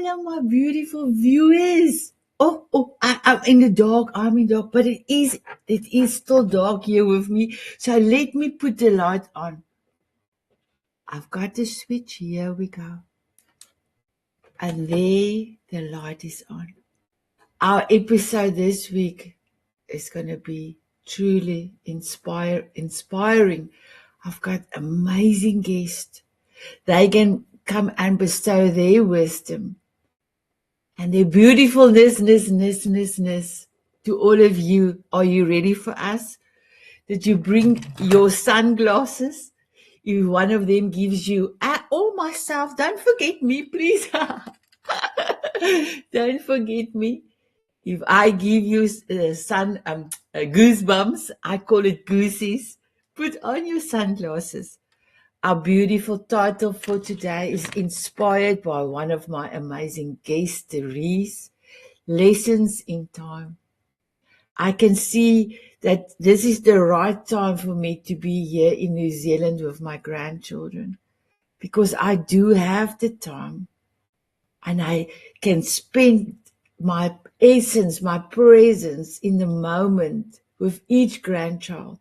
Hello, my beautiful viewers. I'm in the dark. I'm in the dark, but it is still dark here with me. So let me put the light on. I've got the switch. Here we go. And there the light is on. Our episode this week is going to be truly inspiring. I've got amazing guests. They can come and bestow their wisdom and their beautifulness to all of you. Are you ready for us? Did you bring your sunglasses? If one of them gives you, myself, don't forget me, please. Don't forget me. If I give you goosebumps, I call it goosies. Put on your sunglasses. Our beautiful title for today is inspired by one of my amazing guests, Therese, Lessons in Time. I can see that this is the right time for me to be here in New Zealand with my grandchildren because I do have the time and I can spend my essence, my presence in the moment with each grandchild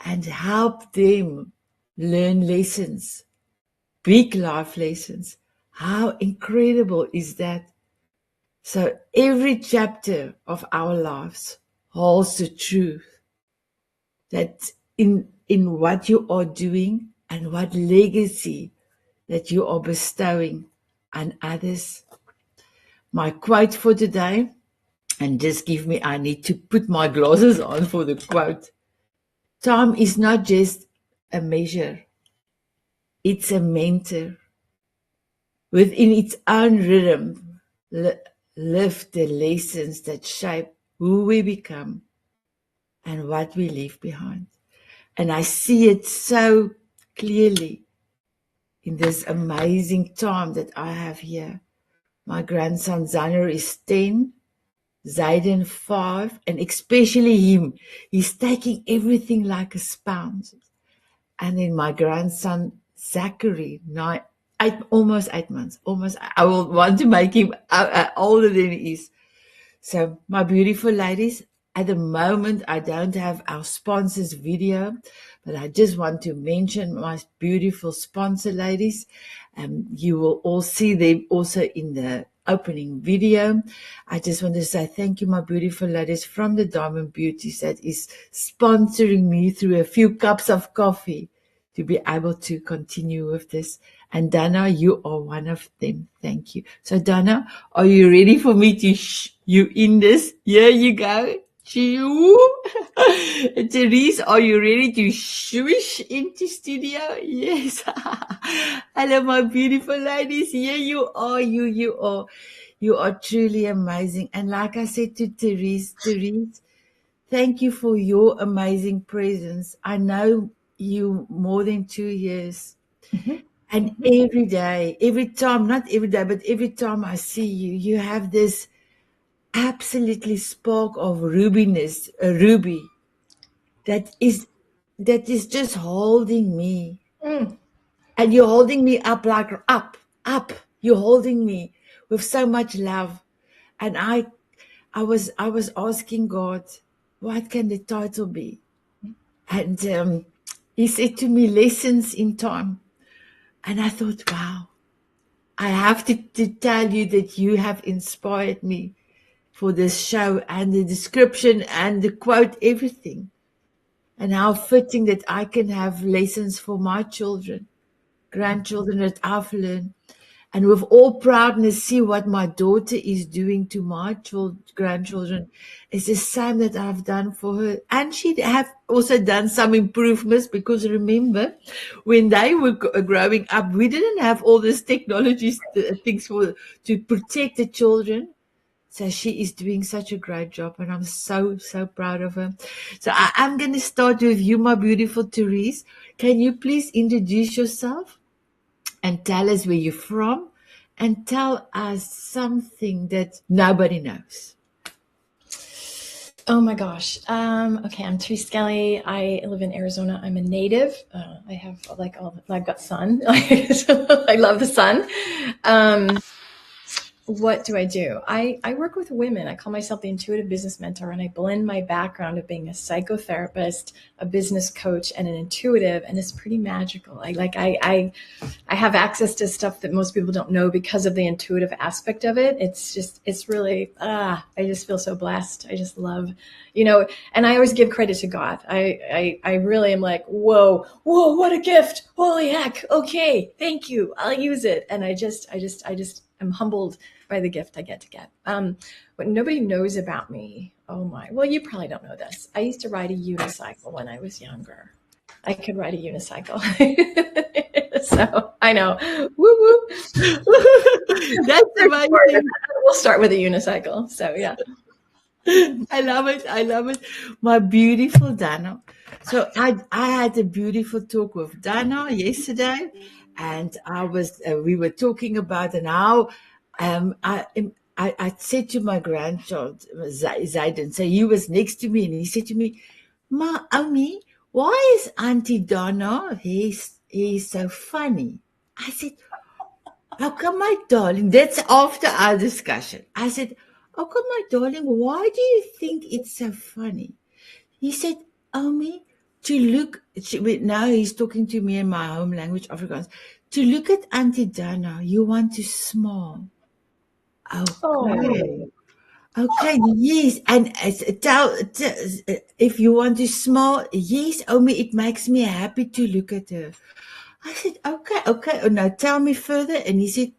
and help them learn lessons, big life lessons. How incredible is that? So every chapter of our lives holds the truth that in what you are doing and what legacy that you are bestowing on others. My quote for today, and just give me, I need to put my glasses on for the quote. Time is not just a measure. It's a mentor. Within its own rhythm, live the lessons that shape who we become and what we leave behind. And I see it so clearly in this amazing time that I have here. My grandson Zaner is 10, Zayden 5, and especially him. He's taking everything like a sponge. And then my grandson Csakvary, almost 8 months. I will want to make him older than he is. So my beautiful ladies, at the moment I don't have our sponsors video, but I just want to mention my beautiful sponsor ladies. You will all see them also in the opening video. I just want to say thank you, my beautiful ladies from the Diamond Beauties that is sponsoring me through a few cups of coffee to be able to continue with this. And DonnA, you are one of them. Thank you. So DonnA, are you ready for me to you in this? Here you go. Therese, are you ready to swish into studio? Yes. Hello, my beautiful ladies. Here you are. You are truly amazing. And like I said to Therese, thank you for your amazing presence. I know you more than 2 years. Mm-hmm. And every day, every time, not every day, but every time I see you, you have this absolutely spark of rubiness, a ruby that is just holding me. And you're holding me up like up. You're holding me with so much love. And I was asking God, what can the title be? And he said to me, Lessons in Time. And I thought, wow, I have to tell you that you have inspired me for this show and the description and the quote, everything. And how fitting that I can have lessons for my children, grandchildren that I've learned. And with all proudness, see what my daughter is doing to my grandchildren. It's the same that I've done for her. And she'd have also done some improvements because remember, when they were growing up, we didn't have all this technology things to protect the children. So she is doing such a great job, and I'm so, so proud of her. So I'm going to start with you, my beautiful Therese. Can you please introduce yourself and tell us where you're from and tell us something that nobody knows? Oh my gosh. Okay, I'm Therese Skelly. I live in Arizona. I'm a native. I have I've got sun. I love the sun. what do? I work with women. I call myself the intuitive business mentor, and I blend my background of being a psychotherapist, a business coach, and an intuitive, and it's pretty magical. I have access to stuff that most people don't know because of the intuitive aspect of it. It's really, I just feel so blessed. I just love, and I always give credit to God. I really am like, whoa, what a gift. Holy heck. Okay. Thank you. I'll use it. And I just am humbled by the gift I get to get. What nobody knows about me. Oh my, well, you probably don't know this. I used to ride a unicycle when I was younger. I could ride a unicycle. So I know. Woo woo. That's amazing. We'll start with a unicycle. So yeah. I love it. I love it. My beautiful DonnA. So I had a beautiful talk with DonnA yesterday, and we were talking about and how I said to my grandchild Zayden, so he was next to me, and he said to me, "Ma, Omi, why is Auntie DonnA he's so funny?" I said, "How come, my darling?" That's after our discussion. I said, "How come, my darling? Why do you think it's so funny?" He said, "Omi, to look." Now he's talking to me in my home language, Afrikaans. To look at Auntie DonnA, you want to smile. Okay. Okay, yes, and if you want to smile, yes, Omi, it makes me happy to look at her. I said, okay. Oh, now tell me further. And he said,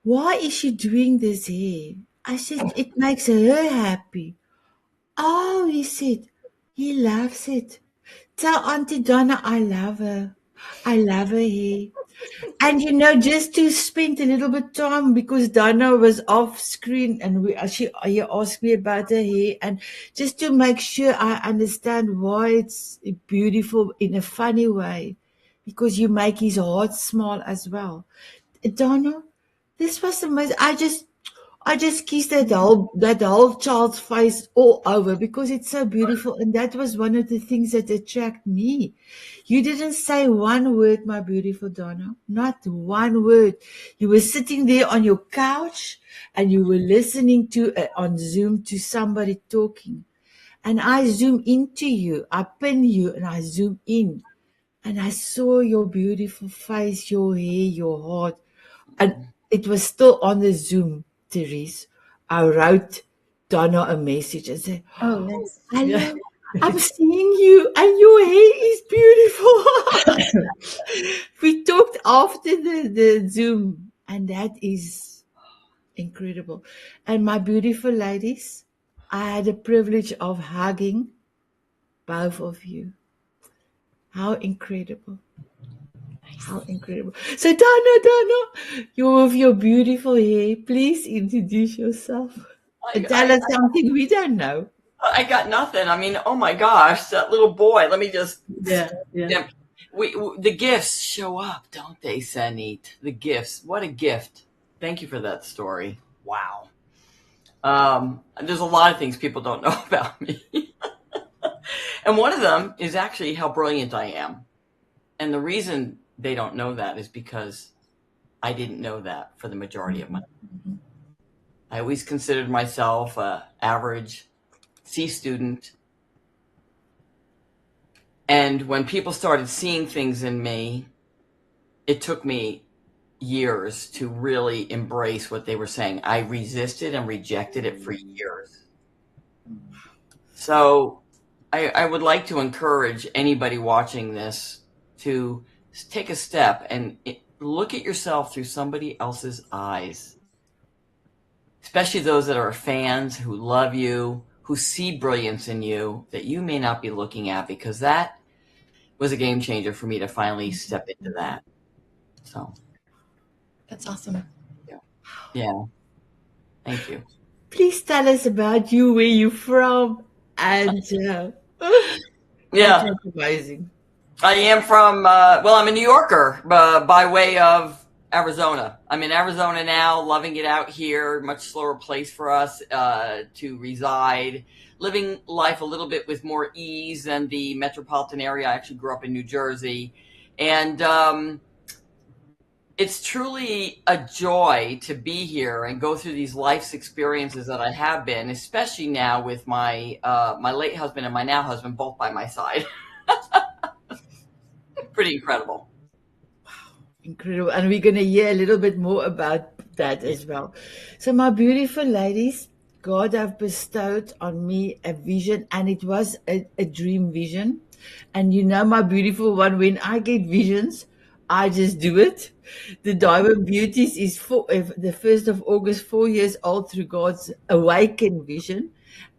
why is she doing this here? I said, it makes her happy. Oh, he said, he loves it. Tell Auntie DonnA I love her. I love her here. And just to spend a little bit time, because DonnA was off screen and she asked me about her hair, and just to make sure I understand why it's beautiful in a funny way, because you make his heart smile as well. DonnA, this was amazing. I just kissed that whole child's face all over because it's so beautiful, and that was one of the things that attracted me. You didn't say one word, my beautiful DonnA, not one word. You were sitting there on your couch and you were listening to on Zoom to somebody talking, and I zoom into you, I pin you, and I zoom in, and I saw your beautiful face, your hair, your heart, and it was still on the Zoom, Therese. I wrote DonnA a message and said, Oh, nice. hello, I'm seeing you and your hair is beautiful. We talked after the Zoom, and that is incredible. And my beautiful ladies, I had the privilege of hugging both of you. How incredible. How incredible. So, DonnA, you with your beautiful hair, please introduce yourself and tell us something we don't know. I got nothing. I mean, oh my gosh, that little boy. Let me just. Yeah. The gifts show up, don't they, Sanet? The gifts. What a gift. Thank you for that story. Wow. There's a lot of things people don't know about me. And one of them is actually how brilliant I am. And the reason they don't know that is because I didn't know that for the majority of my life. I always considered myself an average C student. And when people started seeing things in me, it took me years to really embrace what they were saying. I resisted and rejected it for years. So I would like to encourage anybody watching this to take a step and look at yourself through somebody else's eyes, especially those that are fans who love you, who see brilliance in you that you may not be looking at, because that was a game changer for me to finally step into that. So that's awesome. Yeah. Thank you. Please tell us about you, where you're from, and that's amazing. I am from, I'm a New Yorker by way of Arizona. I'm in Arizona now, loving it out here, much slower place for us to reside, living life a little bit with more ease than the metropolitan area. I actually grew up in New Jersey. And It's truly a joy to be here and go through these life's experiences that I have been, especially now with my my late husband and my now husband both by my side. Pretty incredible. Incredible. And we're going to hear a little bit more about that as well. So, my beautiful ladies, God have bestowed on me a vision, and it was a dream vision. And you know, my beautiful one, when I get visions, I just do it. The Diamond Beauties is the 1st of August, 4 years old through God's awakened vision.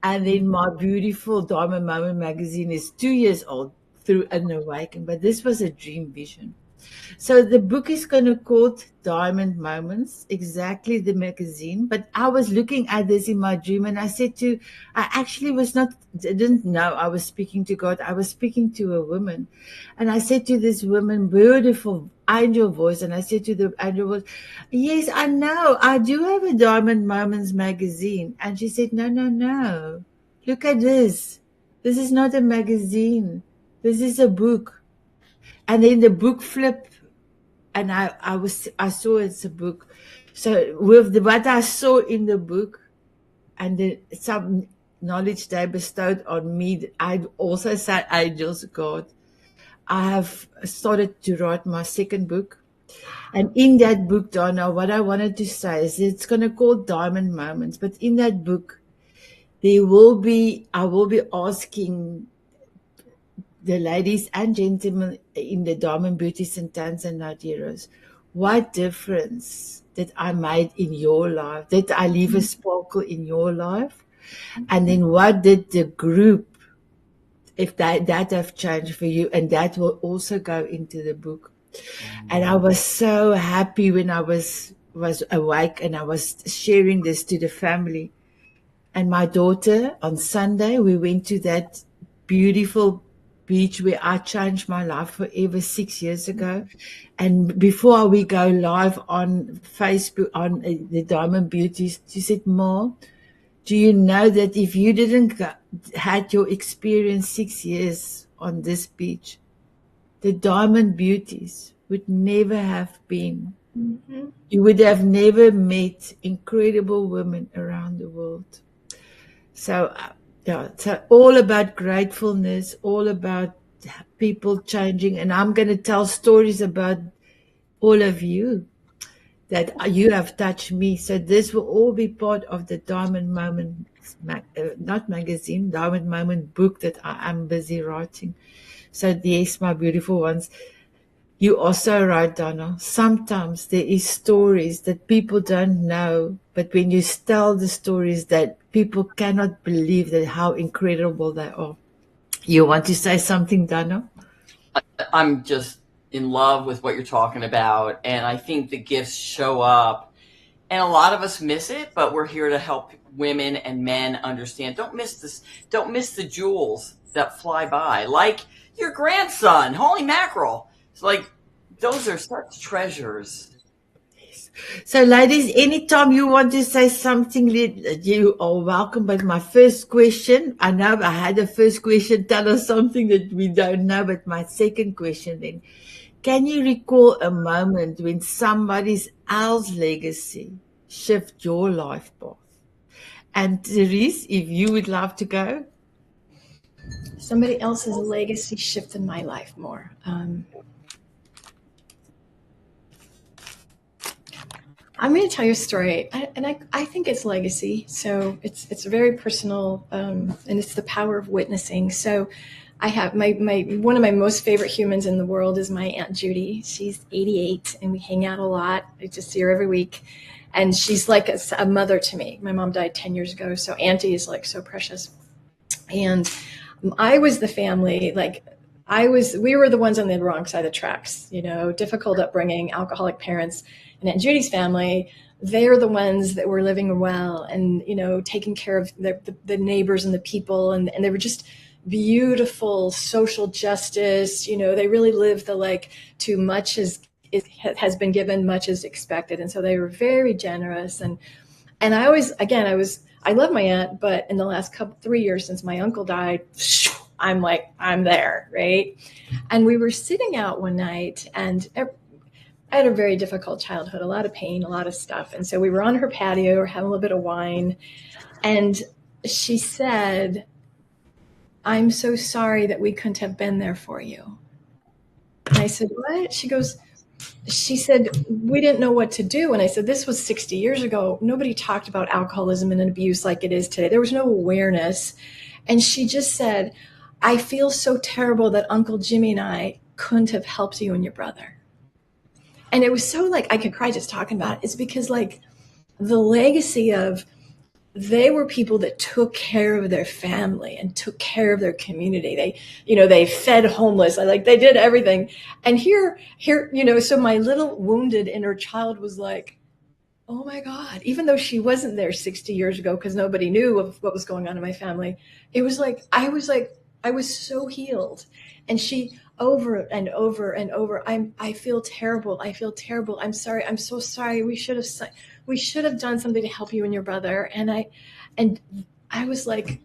And then my beautiful Diamond Moment magazine is 2 years old through an awakening. But this was a dream vision. So the book is going to called Diamond Moments, exactly the magazine. But I was looking at this in my dream, and I actually didn't know I was speaking to God. I was speaking to a woman. And I said to this woman, beautiful angel voice, and I said to the angel voice, yes, I know, I do have a Diamond Moments magazine. And she said, no, no, no. Look at this. This is not a magazine. This is a book. And then the book flipped, and I saw it's a book. So with what I saw in the book and some knowledge they bestowed on me, I also said angels, God. I have started to write my second book. And in that book, DonnA, what I wanted to say is it's going to call Diamond Moments. But in that book, I will be asking the ladies and gentlemen in the Diamond Beauties and Tans and Nattolies, what difference did I made in your life? Did I leave a sparkle in your life? And then what did the group, if that have changed for you? And that will also go into the book. And I was so happy when I was awake and I was sharing this to the family. And my daughter, on Sunday, we went to that beautiful beach where I changed my life forever 6 years ago. And before we go live on Facebook, on the Diamond Beauties, she said, Ma, do you know that if you didn't had your experience 6 years on this beach, the Diamond Beauties would never have been. Mm-hmm. You would have never met incredible women around the world. So, so all about gratefulness, all about people changing. And I'm going to tell stories about all of you that you have touched me. So this will all be part of the Diamond Moment, not magazine, Diamond Moment book that I am busy writing. So yes, my beautiful ones, you are so right, DonnA. Sometimes there is stories that people don't know, but when you tell the stories that people cannot believe that how incredible they are. You want to say something, DonnA? I'm just in love with what you're talking about, and I think the gifts show up, and a lot of us miss it, but we're here to help women and men understand. Don't miss this. Don't miss the jewels that fly by, like your grandson. Holy mackerel. It's like, those are such treasures. So, ladies, anytime you want to say something, you are welcome. But my first question, I know I had a first question, tell us something that we don't know, but my second question then, can you recall a moment when somebody else's legacy shift your life path? And Therese, if you would love to go. Somebody else's legacy shifted my life more. I'm going to tell you a story, and I think it's legacy. So it's very personal, and it's the power of witnessing. So I have my one of my most favorite humans in the world is my Aunt Judy. She's 88, and we hang out a lot. I just see her every week, and she's like a mother to me. My mom died 10 years ago, so Auntie is like so precious. And I was the family, we were the ones on the wrong side of the tracks, difficult upbringing, alcoholic parents. And Aunt Judy's family, they're the ones that were living well and, taking care of the neighbors and the people. And they were just beautiful social justice. They really lived too much has been given, much is expected. And so they were very generous. And I love my aunt, but in the last 3 years since my uncle died, I'm there, right? And we were sitting out one night, and I had a very difficult childhood, a lot of pain, a lot of stuff. And so we were on her patio, we were having a little bit of wine, and she said, "I'm so sorry that we couldn't have been there for you." And I said, "What?" She said, "We didn't know what to do." And I said, "This was 60 years ago. Nobody talked about alcoholism and abuse like it is today. There was no awareness." And she just said, "I feel so terrible that Uncle Jimmy and I couldn't have helped you and your brother." And it was so like, I could cry just talking about it. It's because like the legacy of, they were people that took care of their family and took care of their community. They fed homeless. They did everything. And here, so my little wounded inner child was like, oh my God, even though she wasn't there 60 years ago, because nobody knew of what was going on in my family, it was like, I was so healed. And she, over and over and over, I feel terrible. I feel terrible. I'm sorry. I'm so sorry. We should have done something to help you and your brother. And I was like,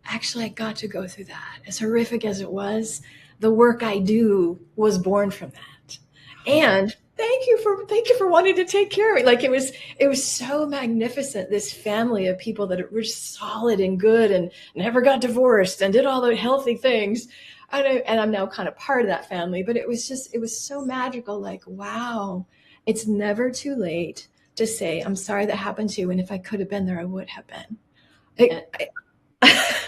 actually, I got to go through that. As horrific as it was, the work I do was born from that. And thank you for wanting to take care of me. Like it was so magnificent. This family of people that were solid and good and never got divorced and did all the healthy things. And I'm now kind of part of that family, but it was so magical. Like, wow, it's never too late to say, I'm sorry that happened to you. And if I could have been there, I would have been.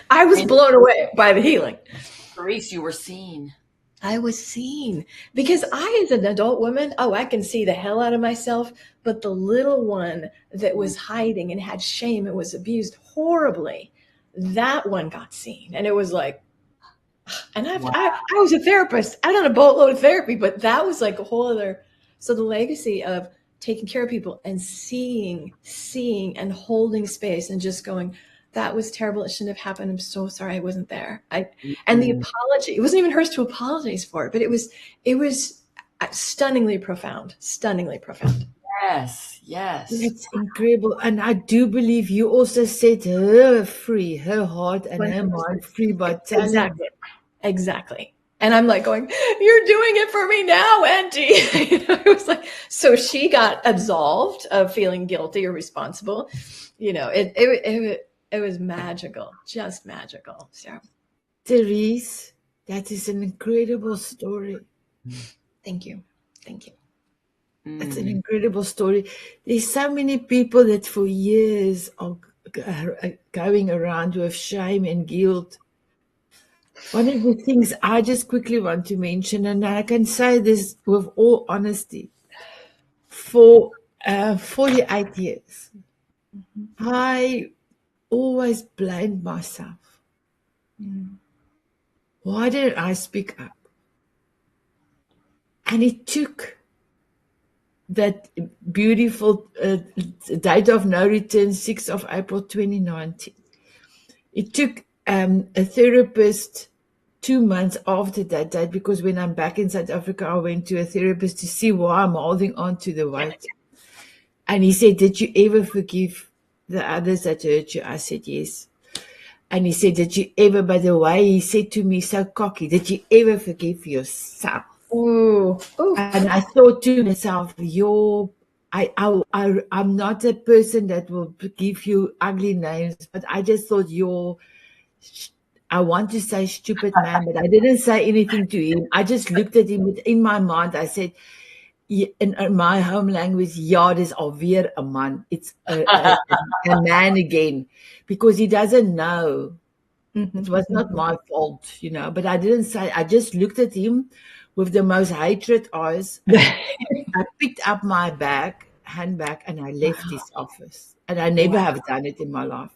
I was blown away by the healing. Therese, you were seen. I was seen because I, as an adult woman, I can see the hell out of myself. But the little one that was hiding and had shame and was abused horribly, that one got seen. And it was like, and I was a therapist. I done a boatload of therapy, but that was like a whole other. So the legacy of taking care of people and seeing and holding space and just going, that was terrible. It shouldn't have happened. I'm so sorry I wasn't there. And the apology, it wasn't even hers to apologize for it, but it was stunningly profound. Yes. It's incredible. And I do believe you also set her free, her heart and her mind free by telling. Exactly. And I'm like going, you're doing it for me now, Auntie. It was like, so she got absolved of feeling guilty or responsible. It was magical, just magical. So, Therese, that is an incredible story. Thank you. It's an incredible story. There's so many people that for years are going around with shame and guilt. One of the things I just quickly want to mention, and I can say this with all honesty, for 48 years, I always blamed myself. Why didn't I speak up? And it took that beautiful date of no return, 6th of April 2019. It took a therapist 2 months after that date, because when I'm back in South Africa, I went to a therapist to see why I'm holding on to the weight. And he said, did you ever forgive the others that hurt you? I said, yes. And he said, did you ever, by the way, he said to me so cocky, did you ever forgive yourself? Ooh. And I thought to myself, I'm not a person that will give you ugly names, but I just thought I want to say stupid man, but I didn't say anything to him. I just looked at him in my mind. I said, in my home language, ja, dis alweer a man. It's a man again, because he doesn't know. It was not my fault, but I didn't say. I just looked at him with the most hatred eyes. I picked up my handbag, and I left his office. And I never have done it in my life.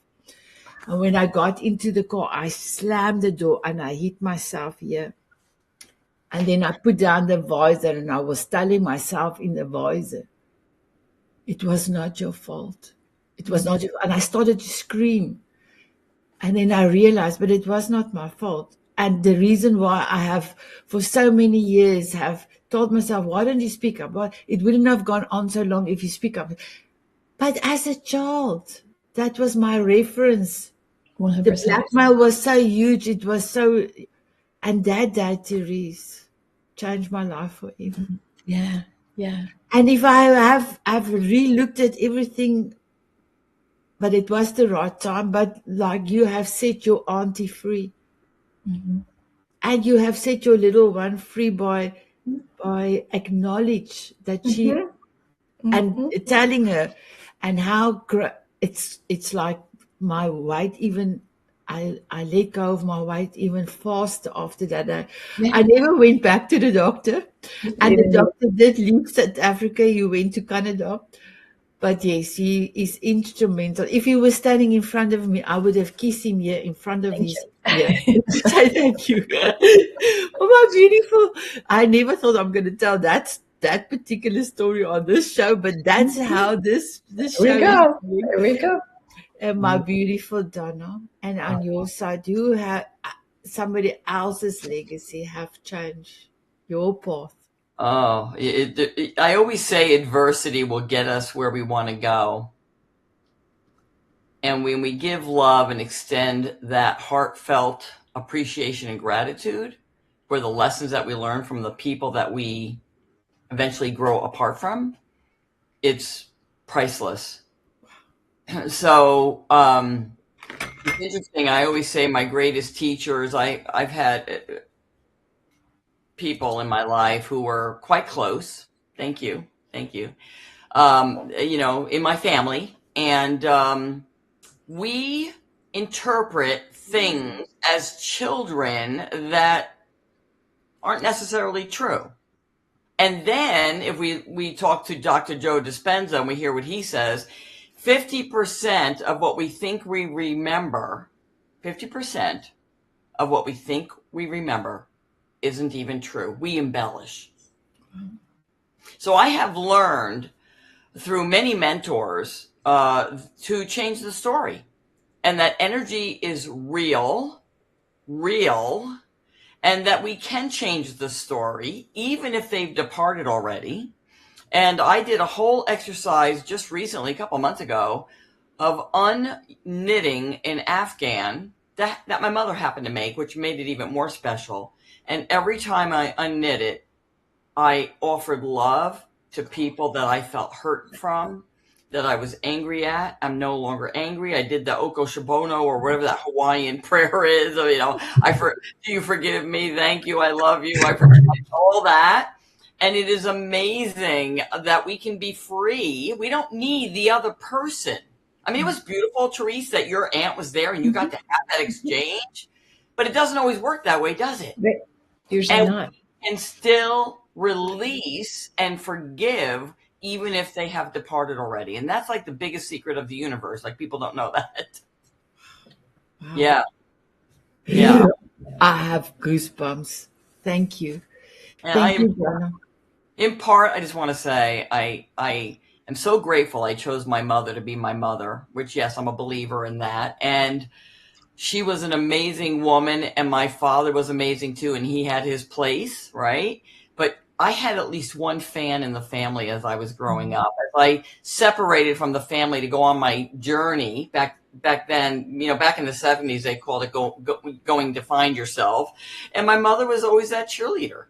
And when I got into the car, I slammed the door and I hit myself here. And then I put down the visor and I was telling myself in the visor, it was not your fault. It was not your fault. And I started to scream. And then I realized, but it was not my fault. And the reason why I have, for so many years, have told myself, why don't you speak up? Well, it wouldn't have gone on so long if you speak up. But as a child, that was my reference. 100%. The blackmail was so huge. It was so, and that day, Therese, changed my life forever. Yeah. Yeah. And if I've re-looked at everything, but it was the right time. But like you have set your auntie free, and you have set your little one free by acknowledge that she and telling her, and how it's like my weight even. I let go of my weight even faster after that. I never went back to the doctor, and the doctor did leave South Africa. He went to Canada. But yes, he is instrumental. If he was standing in front of me, I would have kissed him here in front of his ear to say thank you. Oh, my beautiful. I never thought I'm going to tell that particular story on this show, but that's how this show There we go. is going. There we go. And my beautiful DonnA. And on your side, you have somebody else's legacy have changed your path. Oh, I always say adversity will get us where we want to go. And when we give love and extend that heartfelt appreciation and gratitude for the lessons that we learn from the people that we eventually grow apart from, it's priceless. So it's interesting. I always say my greatest teachers, I've had people in my life who were quite close. Thank you. In my family. And we interpret things as children that aren't necessarily true. And then if we talk to Dr. Joe Dispenza and we hear what he says, 50% of what we think we remember, 50% of what we think we remember isn't even true. We embellish. So I have learned through many mentors to change the story, and that energy is real, and that we can change the story even if they've departed already. And I did a whole exercise just recently, a couple months ago, of unknitting an Afghan that my mother happened to make, which made it even more special. And every time I unknit it, I offered love to people that I felt hurt from, that I was angry at. I'm no longer angry. I did the Oko Shibono or whatever that Hawaiian prayer is. Do you forgive me? Thank you. I love you. I forgive all that. And it is amazing that we can be free. We don't need the other person. I mean, it was beautiful, Therese, that your aunt was there and you got to have that exchange. But it doesn't always work that way, does it? Usually not. And still release and forgive even if they have departed already. And that's like the biggest secret of the universe. Like, people don't know that. Wow. Yeah. I have goosebumps. Thank you. Thank you, DonnA. In part, I just want to say I am so grateful I chose my mother to be my mother, which, yes, I'm a believer in that. And she was an amazing woman, and my father was amazing too, and he had his place, right? But I had at least one fan in the family as I was growing up. As I separated from the family to go on my journey back then, back in the 70s, they called it going to find yourself. And my mother was always that cheerleader.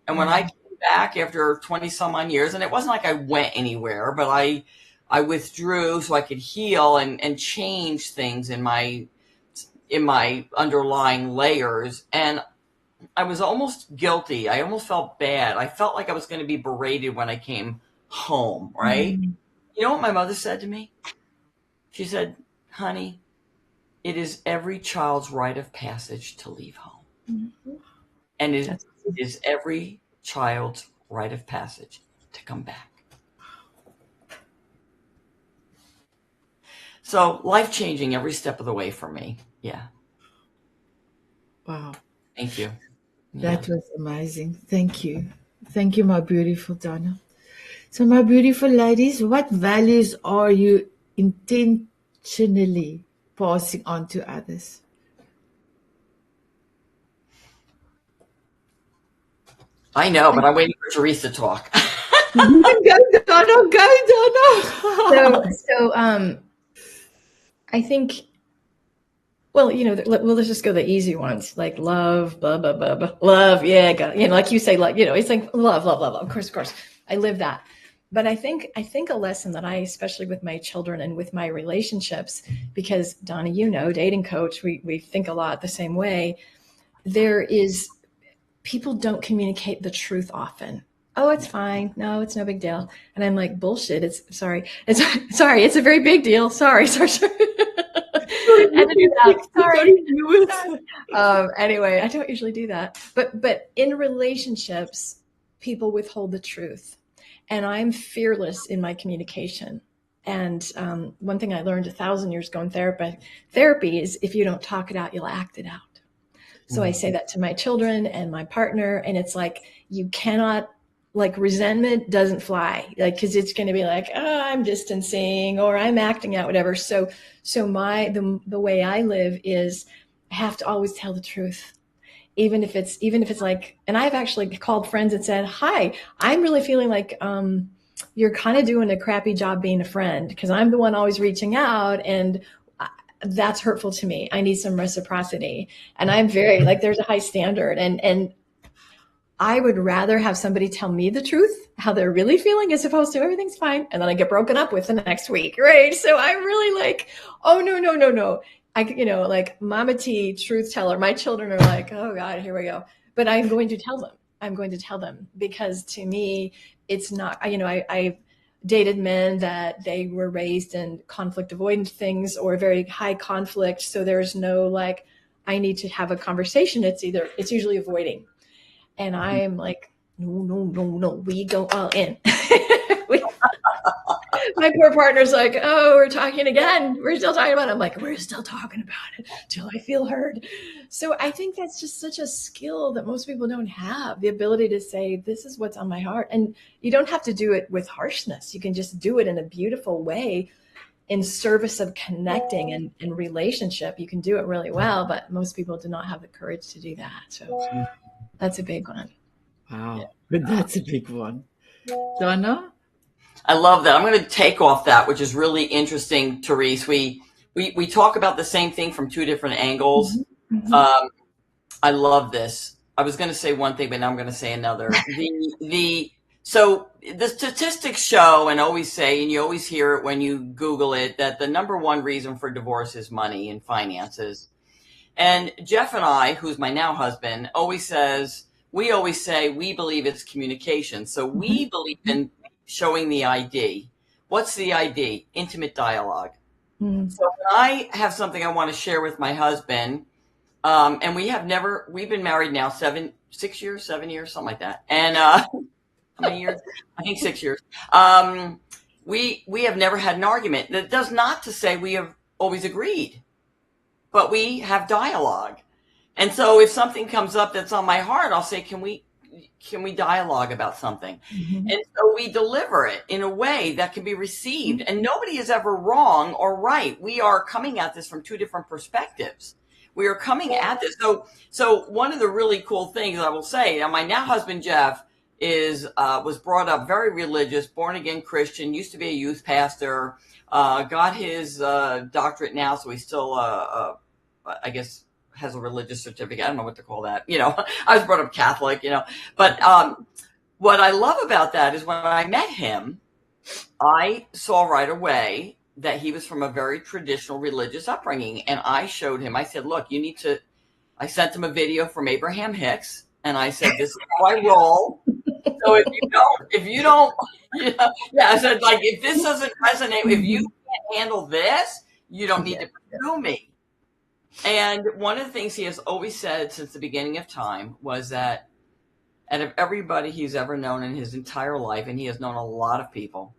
And when I came back after 20 some odd years, and it wasn't like I went anywhere, but I withdrew so I could heal and change things in my underlying layers. And I was almost guilty. I almost felt bad. I felt like I was going to be berated when I came home, right? You know what my mother said to me? She said, honey, it is every child's rite of passage to leave home. And it is every child's rite of passage to come back. So life-changing every step of the way for me. Yeah. Wow. Thank you. That was amazing. Thank you. Thank you, my beautiful DonnA. So, my beautiful ladies, what values are you intentionally passing on to others? I know, but I'm waiting for Therese to talk. Go, DonnA. Go, DonnA. So, I think, well, let's just go the easy ones, like love, blah, blah, blah, blah. Love, yeah, like you say, like, it's like love. Of course. I live that. But I think a lesson that I, especially with my children and with my relationships, because DonnA, dating coach, we think a lot the same way. There is, people don't communicate the truth often. Oh, it's fine. No, it's no big deal. And I'm like, bullshit. It's sorry. It's a very big deal. Sorry. Edit it out. Sorry. Anyway, I don't usually do that. But in relationships, people withhold the truth. And I'm fearless in my communication. And one thing I learned 1,000 years ago in therapy is if you don't talk it out, you'll act it out. So I say that to my children and my partner, and it's like, you cannot, like, resentment doesn't fly, like, because it's going to be like, oh, I'm distancing or I'm acting out, whatever. So the way I live is I have to always tell the truth. Even if it's like, and I've actually called friends and said, hi, I'm really feeling like you're kind of doing a crappy job being a friend, because I'm the one always reaching out, and that's hurtful to me. I need some reciprocity. And I'm very, like, there's a high standard, and I would rather have somebody tell me the truth, how they're really feeling, as opposed to everything's fine, and then I get broken up with the next week, right? So I'm really like, oh, no. Like Mama T, truth teller. My children are like, oh God, here we go. But I'm going to tell them. Because to me, it's not, I've dated men that they were raised in conflict avoidant things or very high conflict. So there's no, like, I need to have a conversation. It's usually avoiding. And I'm like, no, we go all in. My poor partner's like, oh, we're talking again. We're still talking about it. I'm like, we're still talking about it till I feel heard. So I think that's just such a skill that most people don't have, the ability to say, this is what's on my heart. And you don't have to do it with harshness. You can just do it in a beautiful way in service of connecting and relationship. You can do it really well, but most people do not have the courage to do that. So that's a big one. Wow. But that's a big one. DonnA? I love that. I'm going to take off that, which is really interesting, Therese. We talk about the same thing from two different angles. Mm-hmm. I love this. I was going to say one thing, but now I'm going to say another. So the statistics show and always say, and you always hear it when you Google it, that the number one reason for divorce is money and finances. And Jeff and I, who's my now husband, we always say we believe it's communication. So we believe in showing the ID. What's the ID? Intimate dialogue. Mm-hmm. So when I have something I want to share with my husband, and we've been married now 7 years, something like that. And how many years? I think 6 years. We have never had an argument. That does not to say we have always agreed, but we have dialogue. And so if something comes up that's on my heart, I'll say, can we dialogue about something? Mm-hmm. And so we deliver it in a way that can be received. And nobody is ever wrong or right. We are coming at this from two different perspectives. We are coming at this. So one of the really cool things I will say, now my now husband, Jeff, was brought up very religious, born again Christian, used to be a youth pastor, got his doctorate now. So he's still, I guess, has a religious certificate. I don't know what to call that. I was brought up Catholic, but what I love about that is when I met him, I saw right away that he was from a very traditional religious upbringing. And I showed him, I said, look, I sent him a video from Abraham Hicks. And I said, this is how I roll. So if you don't, I said, like, if this doesn't resonate, if you can't handle this, you don't need to pursue me. And one of the things he has always said since the beginning of time was that out of everybody he's ever known in his entire life, and he has known a lot of people,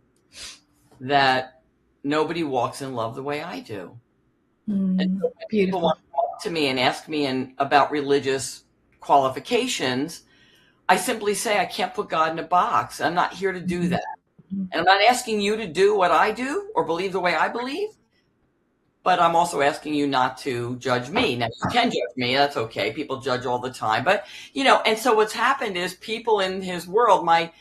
that nobody walks in love the way I do. And so when people want to talk to me and ask me about religious qualifications, I simply say, I can't put God in a box. I'm not here to do that. And I'm not asking you to do what I do or believe the way I believe. But I'm also asking you not to judge me. Now, you can judge me. That's okay. People judge all the time. But, and so what's happened is people in his world, my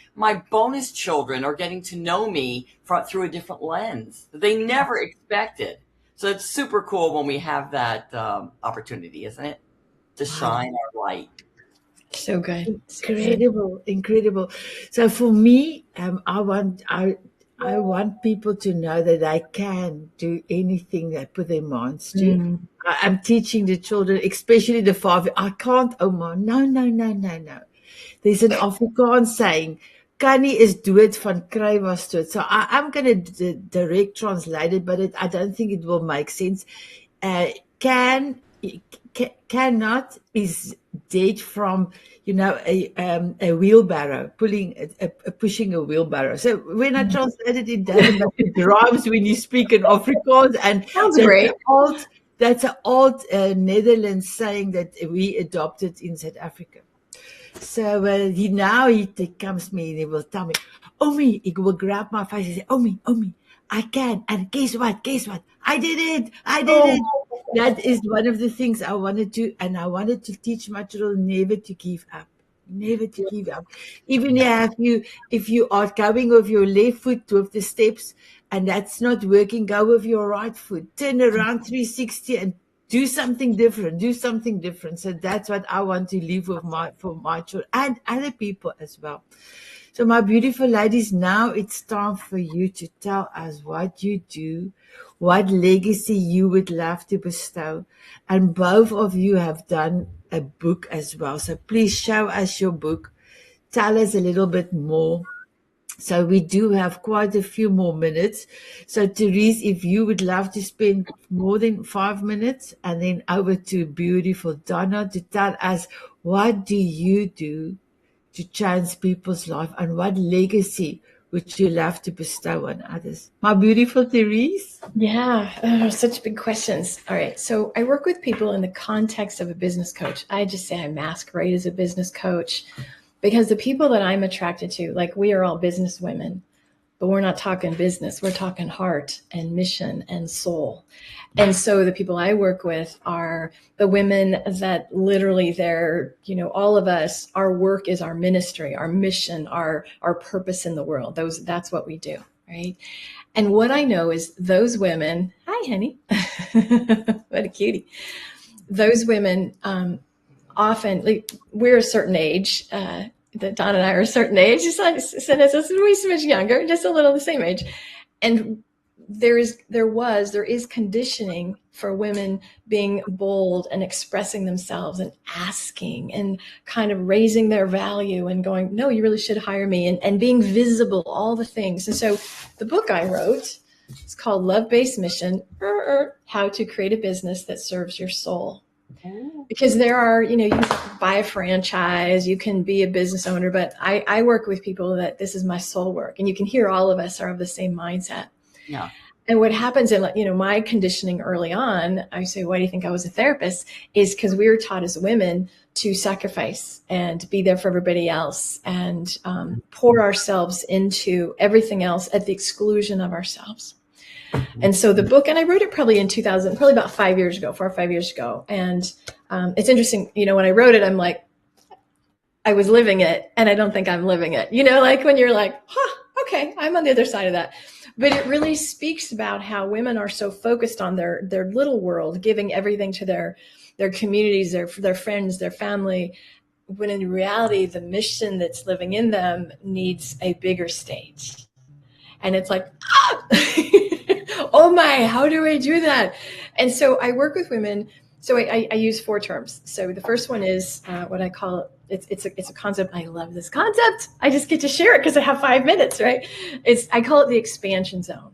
bonus children are getting to know me through a different lens that they never expected. So it's super cool when we have that opportunity, isn't it? To shine our light. So good. So good. Incredible. So for me, I want people to know that they can do anything they put their minds to. I'm teaching the children, especially the 5. I can't, Oma. No. There's an Afrikaans saying, kan nie is dood van kry was dood. So I'm going to direct translate it, but I don't think it will make sense. Cannot is dead from, a wheelbarrow, pushing a wheelbarrow. So when I translate it, it doesn't make it rhymes when you speak in Afrikaans. And Sounds great. That's an old Netherlands saying that we adopted in South Africa. So he comes to me and he will tell me, Omi, he will grab my face and say, Omi, I can. And guess what? I did it. That is one of the things I wanted to, and I wanted to teach my children never to give up. Never to give up. Even if you are going with your left foot with the steps and that's not working, go with your right foot. Turn around 360 and do something different. So that's what I want to leave with for my children and other people as well. So my beautiful ladies, now it's time for you to tell us what you do, what legacy you would love to bestow. And both of you have done a book as well. So please show us your book. Tell us a little bit more. So we do have quite a few more minutes. So Therese, if you would love to spend more than 5 minutes, and then over to beautiful DonnA to tell us, what do you do to change people's life and what legacy would you love to bestow on others? My beautiful Therese. Yeah, such big questions. All right. So I work with people in the context of a business coach. I just say I masquerade as a business coach because the people that I'm attracted to, like we are all business women, but we're not talking business. We're talking heart and mission and soul. And so the people I work with are the women that literally they're, all of us, our work is our ministry, our mission, our purpose in the world. That's what we do, right? And what I know is those women, hi, honey, what a cutie. Those women often, like, we're a certain age, that Don and I are a certain age, just like Sanet is a much younger, just a little the same age. And there is conditioning for women being bold and expressing themselves and asking and kind of raising their value and going, no, you really should hire me, and being visible, all the things. And so the book I wrote, it's called Love-Based Mission, How to Create a Business That Serves Your Soul. Because there are, you can buy a franchise, you can be a business owner, but I work with people that this is my soul work. And you can hear all of us are of the same mindset. Yeah. And what happens in, my conditioning early on, I say, why do you think I was a therapist? Is because we were taught as women to sacrifice and be there for everybody else and pour ourselves into everything else at the exclusion of ourselves. And so the book, and I wrote it probably in 2000, probably about 4 or 5 years ago. And it's interesting, when I wrote it, I'm like, I was living it and I don't think I'm living it. Like when you're like, okay, I'm on the other side of that. But it really speaks about how women are so focused on their little world, giving everything to their communities, their friends, their family, when in reality, the mission that's living in them needs a bigger stage. And it's like, oh my, how do I do that? And so I work with women. So I use 4 terms. So the first one is what I call it's a concept. I love this concept. I just get to share it because I have 5 minutes, right? I call it the expansion zone.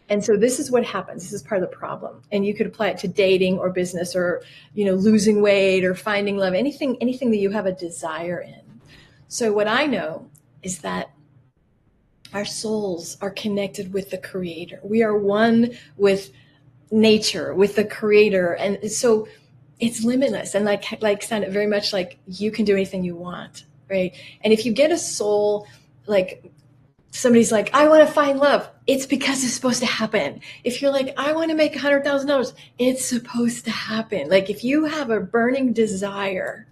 And so this is what happens. This is part of the problem. And you could apply it to dating or business or, losing weight or finding love, anything that you have a desire in. So what I know is that our souls are connected with the Creator. We are one with nature, with the Creator. And so it's limitless. And like Sanet, very much like you can do anything you want, right? And if you get a soul, like somebody's like, I want to find love, it's because it's supposed to happen. If you're like, I want to make $100,000, it's supposed to happen. Like if you have a burning desire,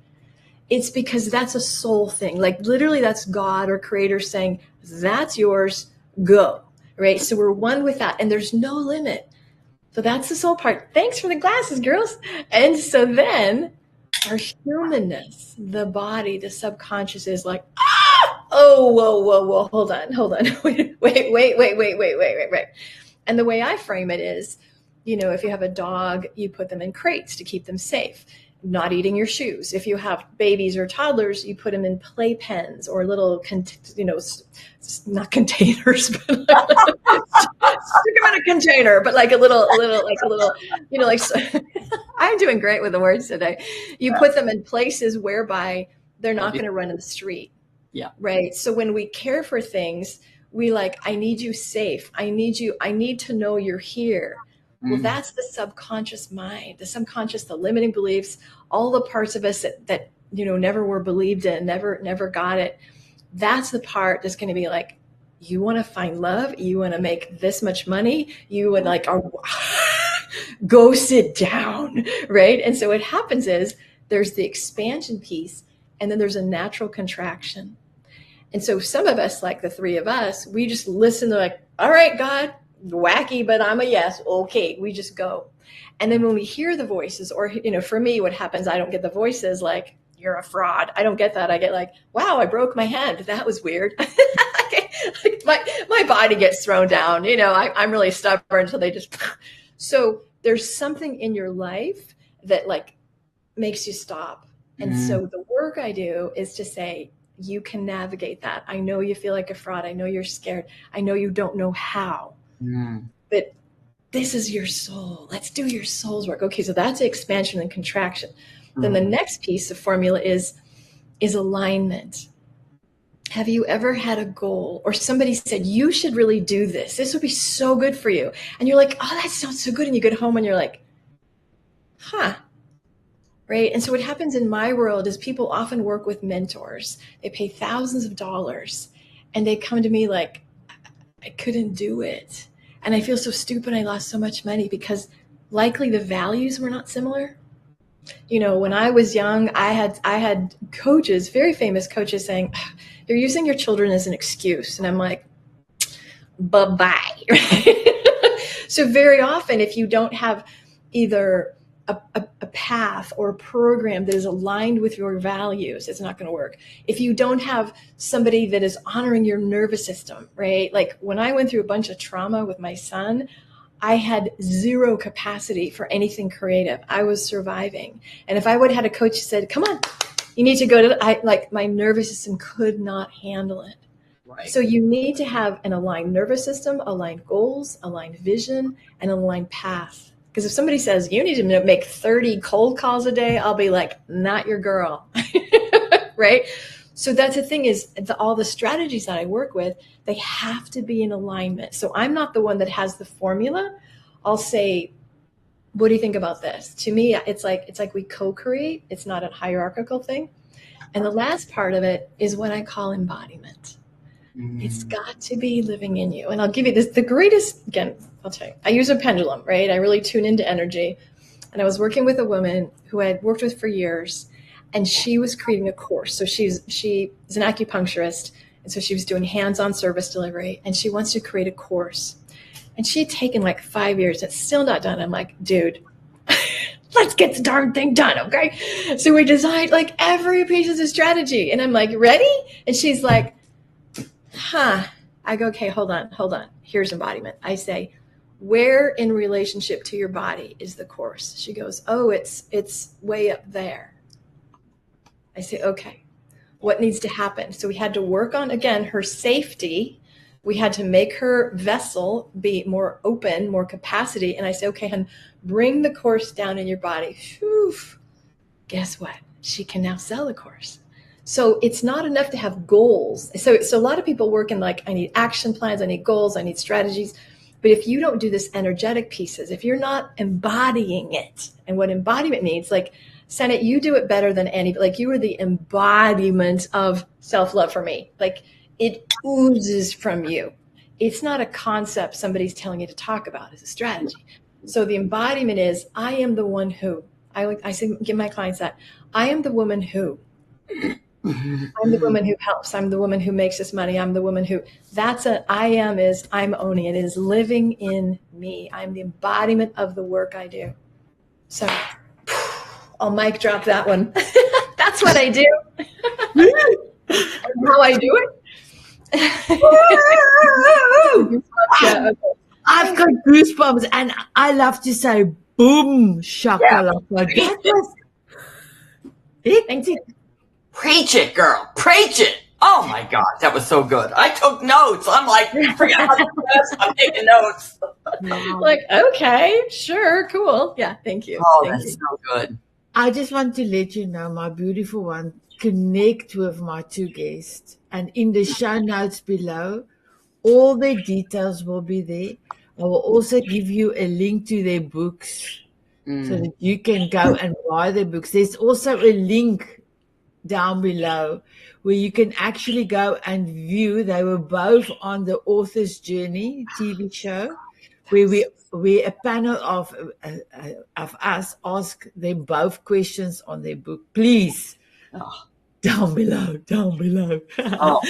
it's because that's a soul thing. Like literally that's God or Creator saying, that's yours, go, right? So we're one with that and there's no limit. So that's the soul part. Thanks for the glasses, girls. And so then our humanness, the body, the subconscious is like, ah! Oh, whoa, hold on. Wait. And the way I frame it is, if you have a dog, you put them in crates to keep them safe, not eating your shoes. If you have babies or toddlers, you put them in play pens or little, not containers, but stick them in a container, but like a little, like I'm doing great with the words today. You put them in places whereby they're not going to run in the street. Yeah. Right. So when we care for things, we like, I need you safe. I need to know you're here. Well, that's the subconscious mind, the subconscious, the limiting beliefs, all the parts of us that never were believed in, never got it. That's the part that's going to be like, you want to find love, you want to make this much money, you would like, go sit down, right? And so what happens is there's the expansion piece, and then there's a natural contraction. And so some of us, like the three of us, we just listen to like, all right, God, wacky, but I'm a yes. Okay. We just go. And then when we hear the voices, or, for me, what happens, I don't get the voices like, you're a fraud. I don't get that. I get like, wow, I broke my hand. That was weird. my body gets thrown down. I'm really stubborn. So they just, so there's something in your life that like makes you stop. And so the work I do is to say, you can navigate that. I know you feel like a fraud. I know you're scared. I know you don't know how, but this is your soul. Let's do your soul's work. Okay. So that's expansion and contraction. Then the next piece of formula is alignment. Have you ever had a goal or somebody said, you should really do this? This would be so good for you. And you're like, oh, that sounds so good. And you get home and you're like, huh. Right. And so what happens in my world is people often work with mentors. They pay thousands of dollars and they come to me like, I couldn't do it. And I feel so stupid. I lost so much money because likely the values were not similar. When I was young, I had coaches, very famous coaches saying, you're using your children as an excuse. And I'm like, bye-bye. So very often, if you don't have either a path or a program that is aligned with your values, it's not going to work. If you don't have somebody that is honoring your nervous system, right? Like when I went through a bunch of trauma with my son, I had zero capacity for anything creative. I was surviving. And if I would have had a coach who said, come on, you need to go to, my nervous system could not handle it. Right. So you need to have an aligned nervous system, aligned goals, aligned vision, and an aligned path. Because if somebody says, you need to make 30 cold calls a day, I'll be like, not your girl. Right? So that's the thing is all the strategies that I work with, they have to be in alignment. So I'm not the one that has the formula. I'll say, what do you think about this? To me, it's like we co-create. It's not a hierarchical thing. And the last part of it is what I call embodiment. It's got to be living in you. And I'll give you this, the greatest, again, I'll tell you, I use a pendulum, right? I really tune into energy. And I was working with a woman who I had worked with for years, and she was creating a course. So she is an acupuncturist. And so she was doing hands-on service delivery, and she wants to create a course. And she had taken like 5 years. It's still not done. I'm like, dude, let's get the darn thing done. Okay. So we designed like every piece of the strategy, and I'm like, ready? And she's like, huh. I go, okay, hold on. Here's embodiment. I say, where in relationship to your body is the course? She goes, oh, it's way up there. I say, okay, what needs to happen? So we had to work on, again, her safety. We had to make her vessel be more open, more capacity. And I say, okay, hun, bring the course down in your body. Whew. Guess what? She can now sell the course. So it's not enough to have goals. So a lot of people work in like, I need action plans, I need goals, I need strategies. But if you don't do this energetic pieces, if you're not embodying it, and what embodiment means, like, Sanet, you do it better than any, like you are the embodiment of self-love for me. Like it oozes from you. It's not a concept somebody's telling you to talk about, it's a strategy. So the embodiment is, I am the one who, I say, give my clients that, I am the woman who. I'm the woman who helps. I'm the woman who makes this money. I'm the woman who, I am is I'm owning it. It is living in me. I'm the embodiment of the work I do. So I'll mic drop that one. That's what I do. How I do it. Yeah, okay. I've got goosebumps, and I love to say boom shakalaka. That was hectic. Preach it, girl. Preach it. Oh my God, that was so good. I took notes. I'm like, forget about the rest. I'm taking notes. Like, okay, sure, cool. Yeah, thank you. Oh, Thank that's you. so good. I just want to let you know, my beautiful one, connect with my two guests. And in the show notes below, all the details will be there. I will also give you a link to their books so that you can go and buy their books. There's also a link down below where you can actually go and view. They were both on the Author's Journey TV show, where a panel of us ask them both questions on their book. Please, down below. Oh,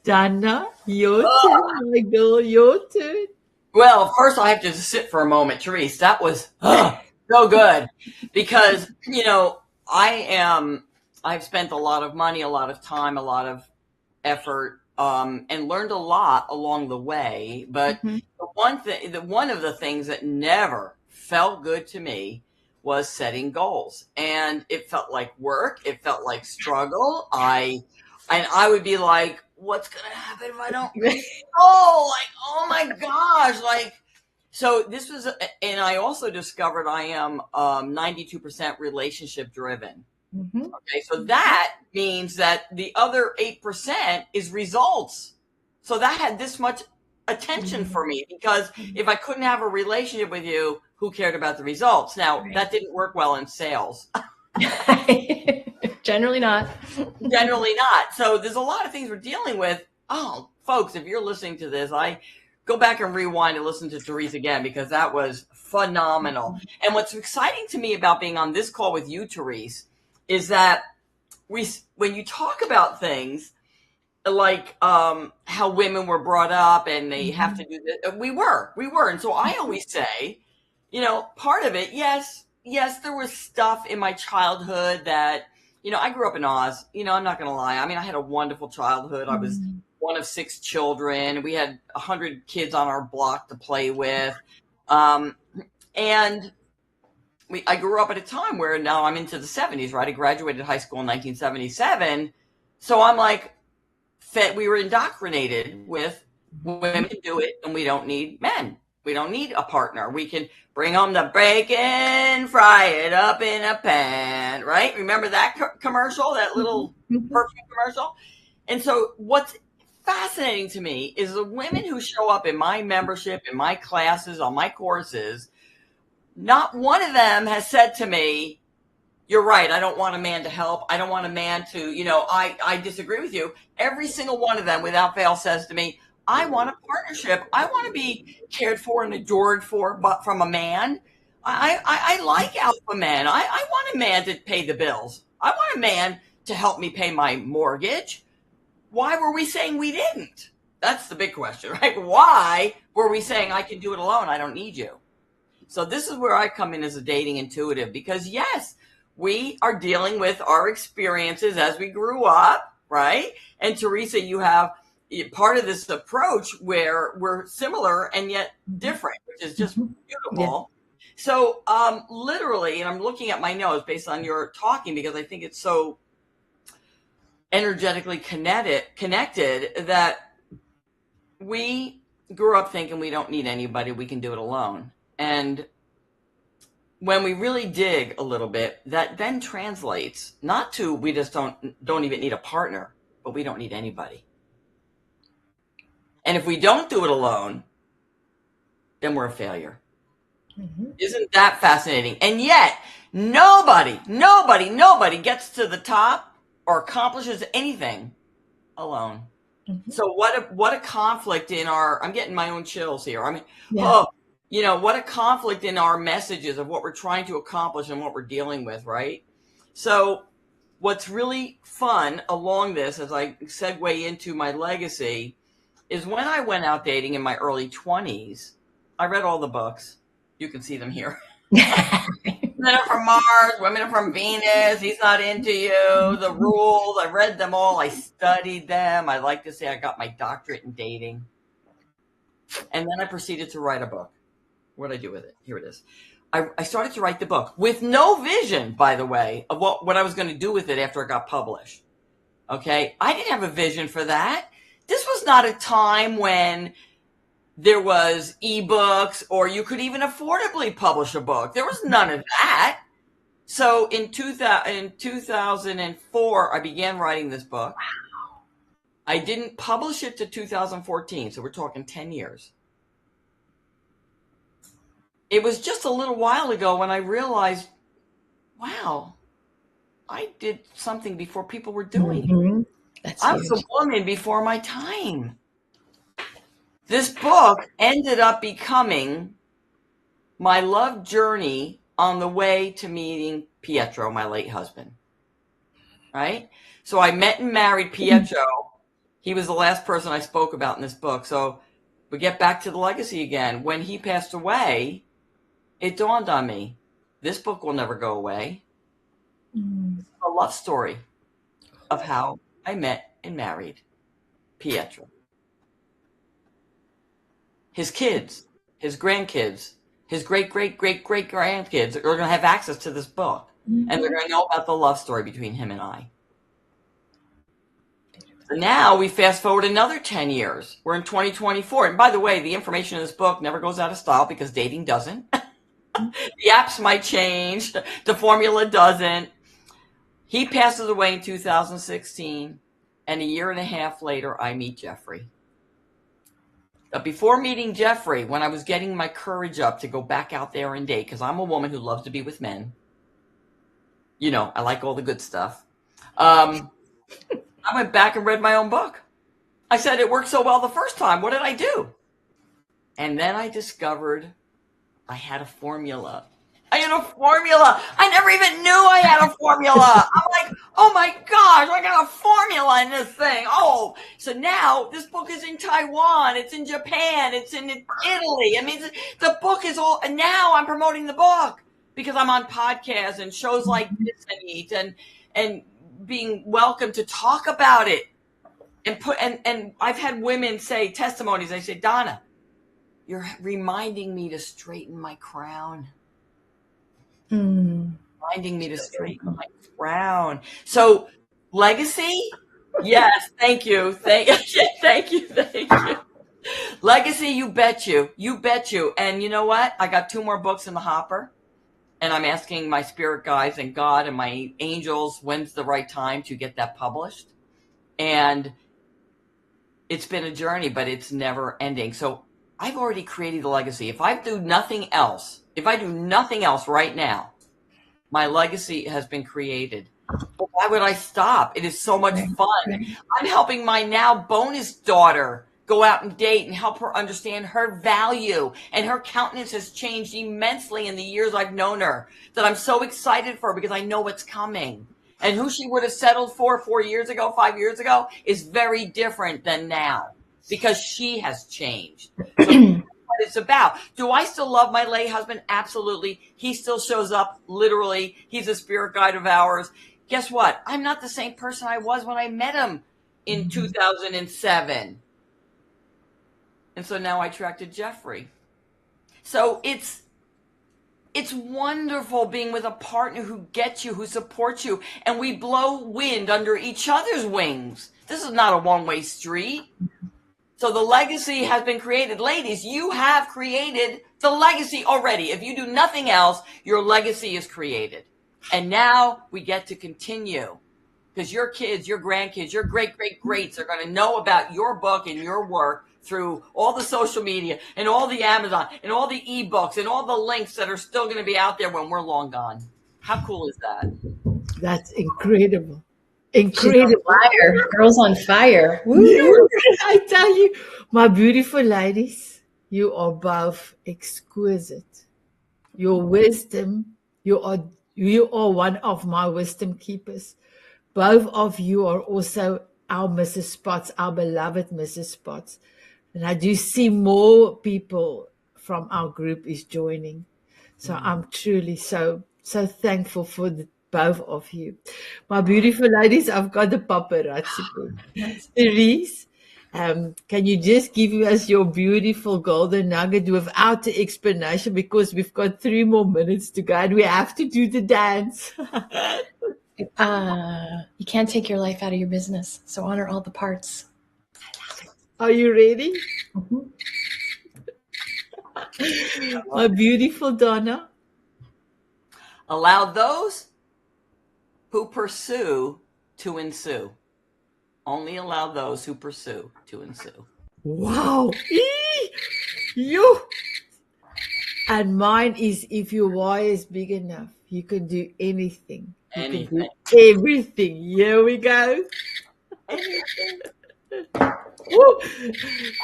DonnA, your turn, my girl, your turn. well, first I have to just sit for a moment, Therese. That was so good because, I've spent a lot of money, a lot of time, a lot of effort, and learned a lot along the way. But one of the things that never felt good to me was setting goals, and it felt like work. It felt like struggle. I would be like, what's going to happen if I don't oh my gosh. So this was, and I also discovered I am 92% relationship driven. Okay, so that means that the other 8% is results. So that had this much attention for me, because if I couldn't have a relationship with you, who cared about the results? Now, that didn't work well in sales. Generally not. Generally not. So there's a lot of things we're dealing with. Oh, folks, if you're listening to this, I go back and rewind and listen to Therese again, because that was phenomenal. And what's exciting to me about being on this call with you, Therese, is that when you talk about things like how women were brought up and they have to do this, we were. And so I always say, part of it, yes, there was stuff in my childhood that, I grew up in Oz. I'm not going to lie. I mean, I had a wonderful childhood. I was one of 6 children. We had 100 kids on our block to play with. And I grew up at a time where now I'm into the 70s, right? I graduated high school in 1977. So I'm like, we were indoctrinated with women can do it and we don't need men. We don't need a partner. We can bring home the bacon, fry it up in a pan, right? Remember that commercial, that little perfume commercial? And so what's fascinating to me is the women who show up in my membership, in my classes, on my courses, not one of them has said to me, you're right, I don't want a man to help. I don't want a man to, I disagree with you. Every single one of them without fail says to me, I want a partnership. I want to be cared for and adored for, but from a man. I like alpha men. I want a man to pay the bills. I want a man to help me pay my mortgage. Why were we saying we didn't? That's the big question, right? Why were we saying I can do it alone? I don't need you. So this is where I come in as a dating intuitive, because yes, we are dealing with our experiences as we grew up, right? And Teresa, you have part of this approach where we're similar and yet different, which is just beautiful. Yeah. So literally, and I'm looking at my notes based on your talking, because I think it's so energetically connected that we grew up thinking we don't need anybody, we can do it alone. And when we really dig a little bit, that then translates not to we just don't even need a partner, but we don't need anybody. And if we don't do it alone, then we're a failure. Isn't that fascinating? And yet nobody gets to the top or accomplishes anything alone. So what a conflict in I'm getting my own chills here. I mean, what a conflict in our messages of what we're trying to accomplish and what we're dealing with, right? So what's really fun along this, as I segue into my legacy, is when I went out dating in my early 20s, I read all the books. You can see them here. Men are from Mars, women are from Venus, he's not into you, the rules, I read them all, I studied them. I like to say I got my doctorate in dating. And then I proceeded to write a book. What did I do with it? Here it is. I started to write the book with no vision, by the way, of what I was going to do with it after it got published. Okay? I didn't have a vision for that. This was not a time when there was ebooks or you could even affordably publish a book. There was none of that. So in 2004, I began writing this book. Wow. I didn't publish it to 2014, so we're talking 10 years. It was just a little while ago when I realized, wow, I did something before people were doing it. I was a woman before my time. This book ended up becoming my love journey on the way to meeting Pietro, my late husband. Right? So I met and married Pietro. He was the last person I spoke about in this book. So we get back to the legacy again. When he passed away, it dawned on me, this book will never go away. It's a love story of how I met and married Pietro. His kids, his grandkids, his great-great-great-great-grandkids are going to have access to this book. And they're going to know about the love story between him and I. So now we fast forward another 10 years. We're in 2024. And by the way, the information in this book never goes out of style because dating doesn't. The apps might change. The formula doesn't. He passes away in 2016. And a year and a half later, I meet Jeffrey. But before meeting Jeffrey, when I was getting my courage up to go back out there and date, because I'm a woman who loves to be with men. You know, I like all the good stuff. I went back and read my own book. I said, it worked so well the first time. What did I do? And then I discovered I had a formula. I never even knew I had a formula. I'm like, oh my gosh, I got a formula in this thing. Oh, so now this book is in Taiwan. It's in Japan. It's in Italy. I mean, the book is all, and now I'm promoting the book because I'm on podcasts and shows like this and being welcome to talk about it and I've had women say testimonies. I say, DonnA, you're reminding me to straighten my crown. Reminding me to straighten my crown. So legacy, yes, thank you. Thank you. Legacy, you bet you. And you know what? I got 2 more books in the hopper. And I'm asking my spirit guides and God and my angels, when's the right time to get that published? And it's been a journey, but it's never ending. So I've already created a legacy. If I do nothing else right now, my legacy has been created. But why would I stop? It is so much fun. I'm helping my now bonus daughter go out and date and help her understand her value. And her countenance has changed immensely in the years I've known her, that I'm so excited for her because I know what's coming. And who she would have settled for 4 years ago, 5 years ago is very different than now because she has changed. So what it's about. Do I still love my late husband? Absolutely. He still shows up literally. He's a spirit guide of ours. Guess what? I'm not the same person I was when I met him in 2007. And so now I attracted Jeffrey. So it's wonderful being with a partner who gets you, who supports you, and we blow wind under each other's wings. This is not a one-way street. So the legacy has been created. Ladies, you have created the legacy already. If you do nothing else, your legacy is created. And now we get to continue because your kids, your grandkids, your great-great-greats are going to know about your book and your work through all the social media and all the Amazon and all the ebooks and all the links that are still going to be out there when we're long gone. How cool is that? That's incredible. Incredible. She's on fire. Girls on fire. I tell you, my beautiful ladies, you are both exquisite. Your wisdom, you are one of my wisdom keepers. Both of you are also our Mrs. Spots, our beloved Mrs. Spots. And I do see more people from our group is joining. So I'm truly so so thankful for both of you. My beautiful ladies, I've got the paparazzi book. Therese, can you just give us your beautiful golden nugget without the explanation, because we've got 3 more minutes to go and we have to do the dance. You can't take your life out of your business, so honor all the parts. Are you ready? Mhm. My beautiful DonnA. Allow those who pursue to ensue. Only allow those who pursue to ensue. Wow. You. And mine is, if your why is big enough, you can do anything. You Anything. can do everything. Here we go. Anything. Woo.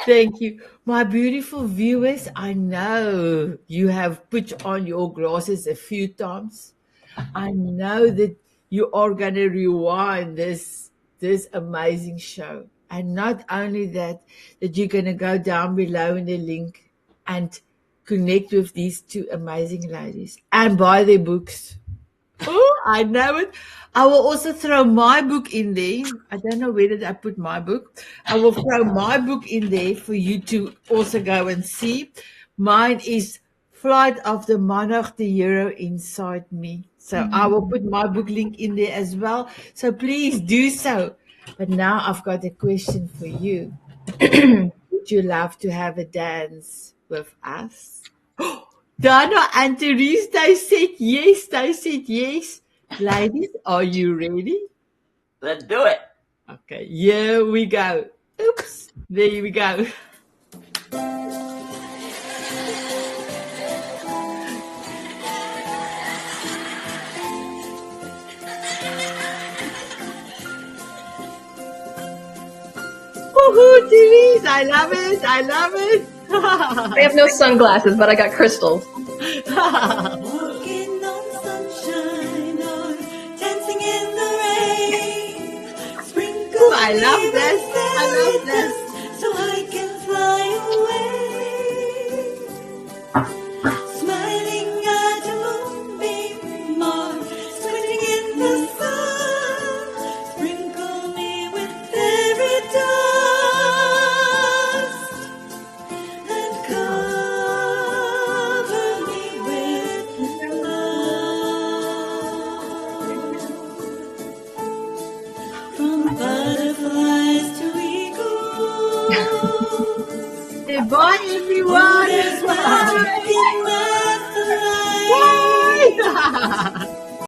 Thank you. My beautiful viewers, I know you have put on your glasses a few times. I know that you are going to rewind this amazing show. And not only that you're going to go down below in the link and connect with these 2 amazing ladies and buy their books. Oh, I know it. I will also throw my book in there. I don't know where did I put my book. I will throw my book in there for you to also go and see. Mine is Flight of the Monarch, the Hero Inside Me. So I will put my book link in there as well. So please do so. But now I've got a question for you. Would you love to have a dance with us? DonnA and Therese, they said yes. They said yes. Ladies, are you ready? Let's do it. Okay, here we go. Oops, there we go. Woohoo, Therese, I love it. I love it. I have no sunglasses, but I got crystals. Walking on sunshine or dancing in the rain. Sprinkle I love this. I love this. so I can fly away. Smiling at a moonbeam or squinting in the sun. Sprinkle me with fairy dust and cover me with love. From butterflies to eagles. Bye, everyone.